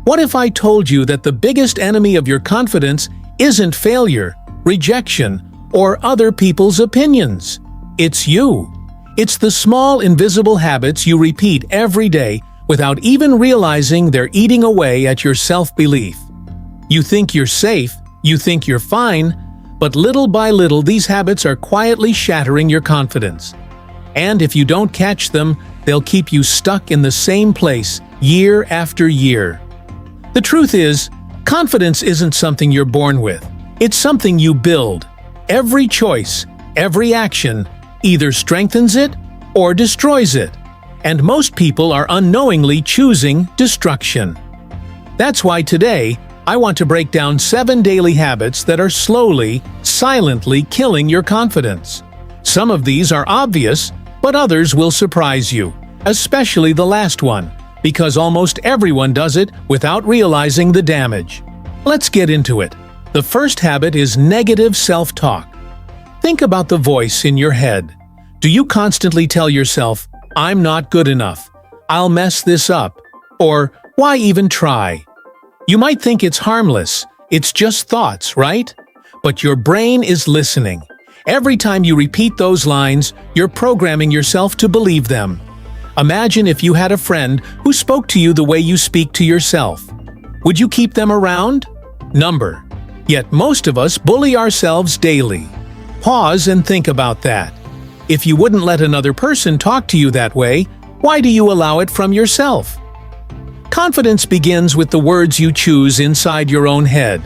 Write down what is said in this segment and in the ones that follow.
What if I told you that the biggest enemy of your confidence isn't failure, rejection, or other people's opinions? It's you. It's the small, invisible habits you repeat every day without even realizing they're eating away at your self-belief. You think you're safe, you think you're fine, but little by little these habits are quietly shattering your confidence. And if you don't catch them, they'll keep you stuck in the same place year after year. The truth is, confidence isn't something you're born with. It's something you build. Every choice, every action, either strengthens it or destroys it. And most people are unknowingly choosing destruction. That's why today, I want to break down 7 daily habits that are slowly, silently killing your confidence. Some of these are obvious, but others will surprise you, especially the last one, because almost everyone does it without realizing the damage. Let's get into it. The first habit is negative self-talk. Think about the voice in your head. Do you constantly tell yourself, "I'm not good enough," "I'll mess this up," or "Why even try?" You might think it's harmless, it's just thoughts, right? But your brain is listening. Every time you repeat those lines, you're programming yourself to believe them. Imagine if you had a friend who spoke to you the way you speak to yourself. Would you keep them around? Number. Yet most of us bully ourselves daily. Pause and think about that. If you wouldn't let another person talk to you that way, why do you allow it from yourself? Confidence begins with the words you choose inside your own head.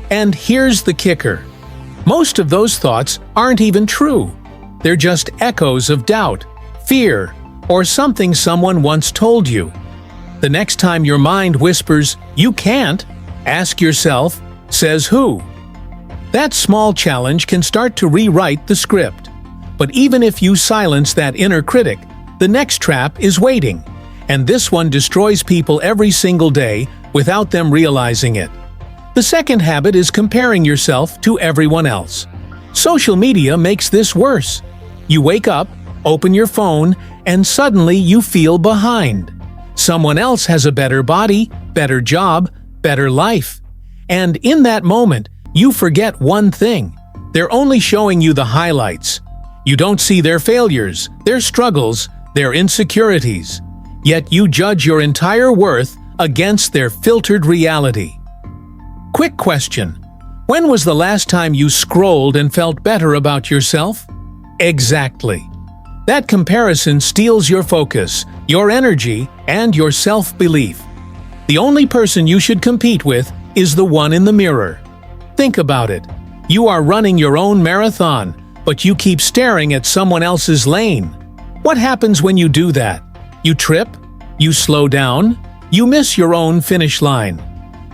And here's the kicker. Most of those thoughts aren't even true. They're just echoes of doubt, fear, or something someone once told you. The next time your mind whispers, "You can't," ask yourself, "Says who?" That small challenge can start to rewrite the script. But even if you silence that inner critic, the next trap is waiting. And this one destroys people every single day without them realizing it. The second habit is comparing yourself to everyone else. Social media makes this worse. You wake up, open your phone, and suddenly you feel behind. Someone else has a better body, better job, better life. And in that moment, you forget one thing. They're only showing you the highlights. You don't see their failures, their struggles, their insecurities. Yet you judge your entire worth against their filtered reality. Quick question. When was the last time you scrolled and felt better about yourself? Exactly. That comparison steals your focus, your energy, and your self-belief. The only person you should compete with is the one in the mirror. Think about it. You are running your own marathon, but you keep staring at someone else's lane. What happens when you do that? You trip? You slow down? You miss your own finish line.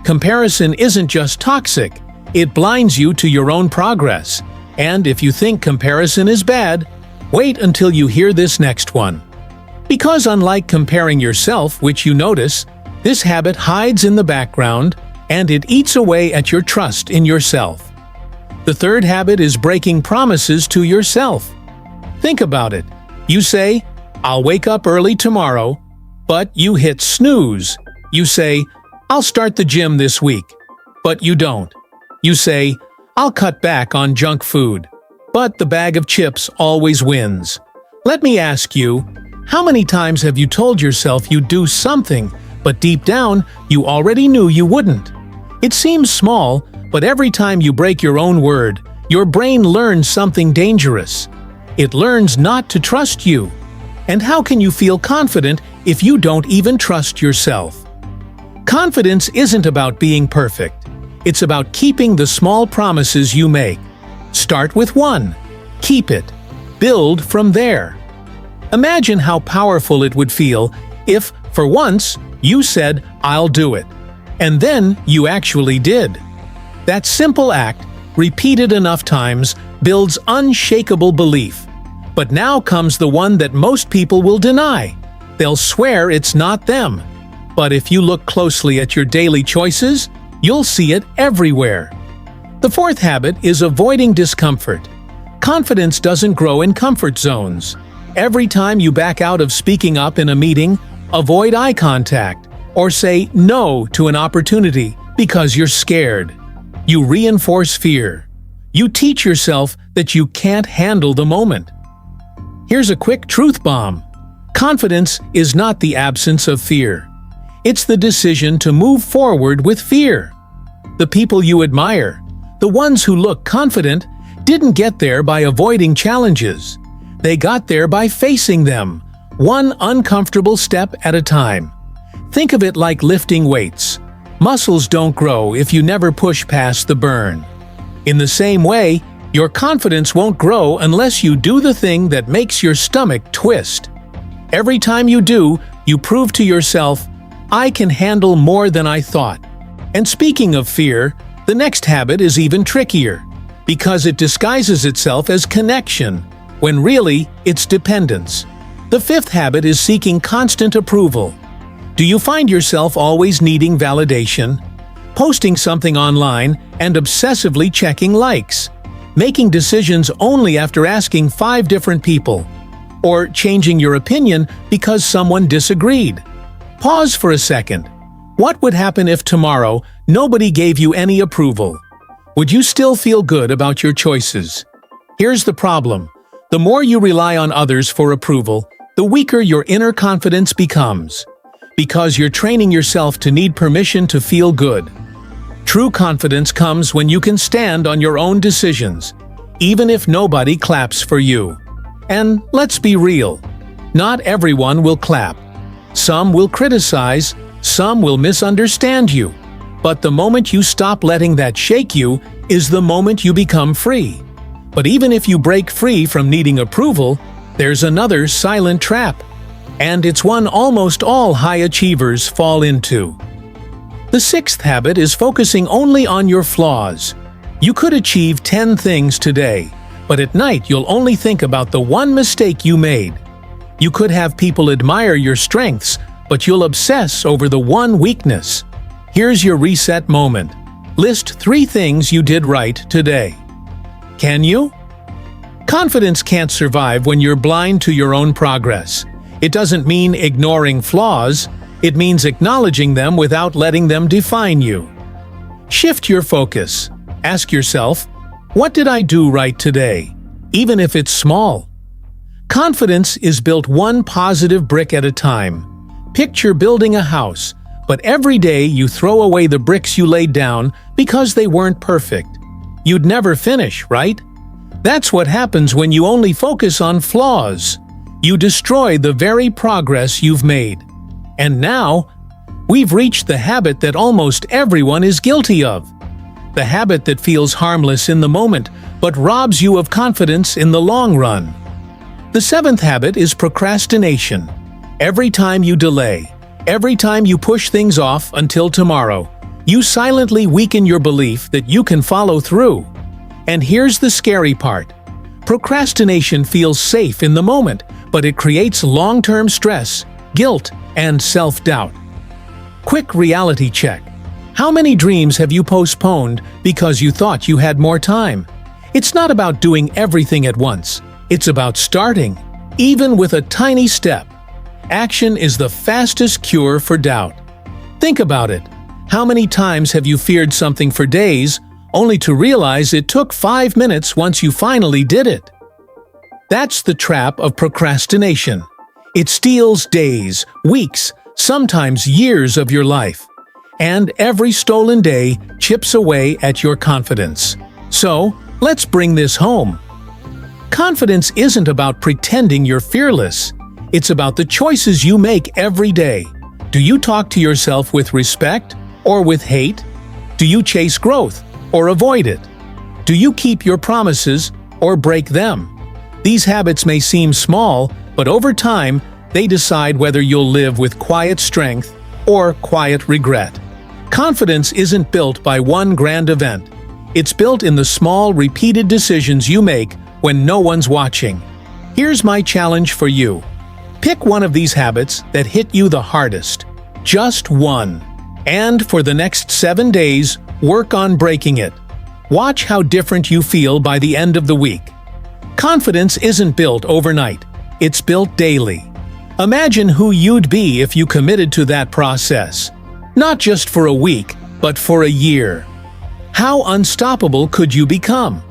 Comparison isn't just toxic, it blinds you to your own progress. And if you think comparison is bad, wait until you hear this next one. Because unlike comparing yourself, which you notice, this habit hides in the background and it eats away at your trust in yourself. The third habit is breaking promises to yourself. Think about it. You say, "I'll wake up early tomorrow," but you hit snooze. You say, "I'll start the gym this week," but you don't. You say, "I'll cut back on junk food," but the bag of chips always wins. Let me ask you, how many times have you told yourself you'd do something, but deep down, you already knew you wouldn't? It seems small, but every time you break your own word, your brain learns something dangerous. It learns not to trust you. And how can you feel confident if you don't even trust yourself? Confidence isn't about being perfect. It's about keeping the small promises you make. Start with one. Keep it. Build from there. Imagine how powerful it would feel if, for once, you said, "I'll do it." And then you actually did. That simple act, repeated enough times, builds unshakable belief. But now comes the one that most people will deny. They'll swear it's not them. But if you look closely at your daily choices, you'll see it everywhere. The fourth habit is avoiding discomfort. Confidence doesn't grow in comfort zones. Every time you back out of speaking up in a meeting, avoid eye contact, or say no to an opportunity because you're scared. You reinforce fear. You teach yourself that you can't handle the moment. Here's a quick truth bomb. Confidence is not the absence of fear. It's the decision to move forward with fear. The people you admire, the ones who look confident, didn't get there by avoiding challenges. They got there by facing them, one uncomfortable step at a time. Think of it like lifting weights. Muscles don't grow if you never push past the burn. In the same way, your confidence won't grow unless you do the thing that makes your stomach twist. Every time you do, you prove to yourself, I can handle more than I thought. And speaking of fear, the next habit is even trickier, because it disguises itself as connection, when really it's dependence. The fifth habit is seeking constant approval. Do you find yourself always needing validation? Posting something online and obsessively checking likes? Making decisions only after asking 5 different people? Or changing your opinion because someone disagreed? Pause for a second. What would happen if tomorrow nobody gave you any approval? Would you still feel good about your choices? Here's the problem. The more you rely on others for approval, the weaker your inner confidence becomes. Because you're training yourself to need permission to feel good. True confidence comes when you can stand on your own decisions, even if nobody claps for you. And let's be real, not everyone will clap. Some will criticize, some will misunderstand you. But the moment you stop letting that shake you is the moment you become free. But even if you break free from needing approval, there's another silent trap. And it's one almost all high achievers fall into. The sixth habit is focusing only on your flaws. You could achieve 10 things today, but at night you'll only think about the one mistake you made. You could have people admire your strengths, but you'll obsess over the one weakness. Here's your reset moment. List 3 things you did right today. Can you? Confidence can't survive when you're blind to your own progress. It doesn't mean ignoring flaws, it means acknowledging them without letting them define you. Shift your focus. Ask yourself, what did I do right today, even if it's small? Confidence is built one positive brick at a time. Picture building a house, but every day you throw away the bricks you laid down because they weren't perfect. You'd never finish, right? That's what happens when you only focus on flaws. You destroy the very progress you've made. And now, we've reached the habit that almost everyone is guilty of. The habit that feels harmless in the moment, but robs you of confidence in the long run. The 7th habit is procrastination. Every time you delay, every time you push things off until tomorrow, you silently weaken your belief that you can follow through. And here's the scary part. Procrastination feels safe in the moment, but it creates long-term stress, guilt, and self-doubt. Quick reality check. How many dreams have you postponed because you thought you had more time? It's not about doing everything at once. It's about starting, even with a tiny step. Action is the fastest cure for doubt. Think about it. How many times have you feared something for days, only to realize it took 5 minutes once you finally did it? That's the trap of procrastination. It steals days, weeks, sometimes years of your life. And every stolen day chips away at your confidence. So, let's bring this home. Confidence isn't about pretending you're fearless. It's about the choices you make every day. Do you talk to yourself with respect or with hate? Do you chase growth or avoid it? Do you keep your promises or break them? These habits may seem small, but over time, they decide whether you'll live with quiet strength or quiet regret. Confidence isn't built by one grand event. It's built in the small, repeated decisions you make when no one's watching. Here's my challenge for you. Pick one of these habits that hit you the hardest. Just one. And for the next 7 days, work on breaking it. Watch how different you feel by the end of the week. Confidence isn't built overnight. It's built daily. Imagine who you'd be if you committed to that process. Not just for a week, but for a year. How unstoppable could you become?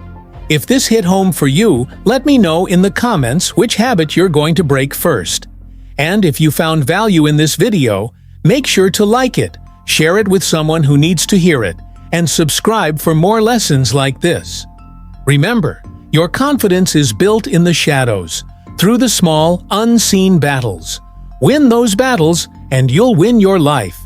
If this hit home for you, let me know in the comments which habit you're going to break first. And if you found value in this video, make sure to like it, share it with someone who needs to hear it, and subscribe for more lessons like this. Remember, your confidence is built in the shadows, through the small, unseen battles. Win those battles, and you'll win your life.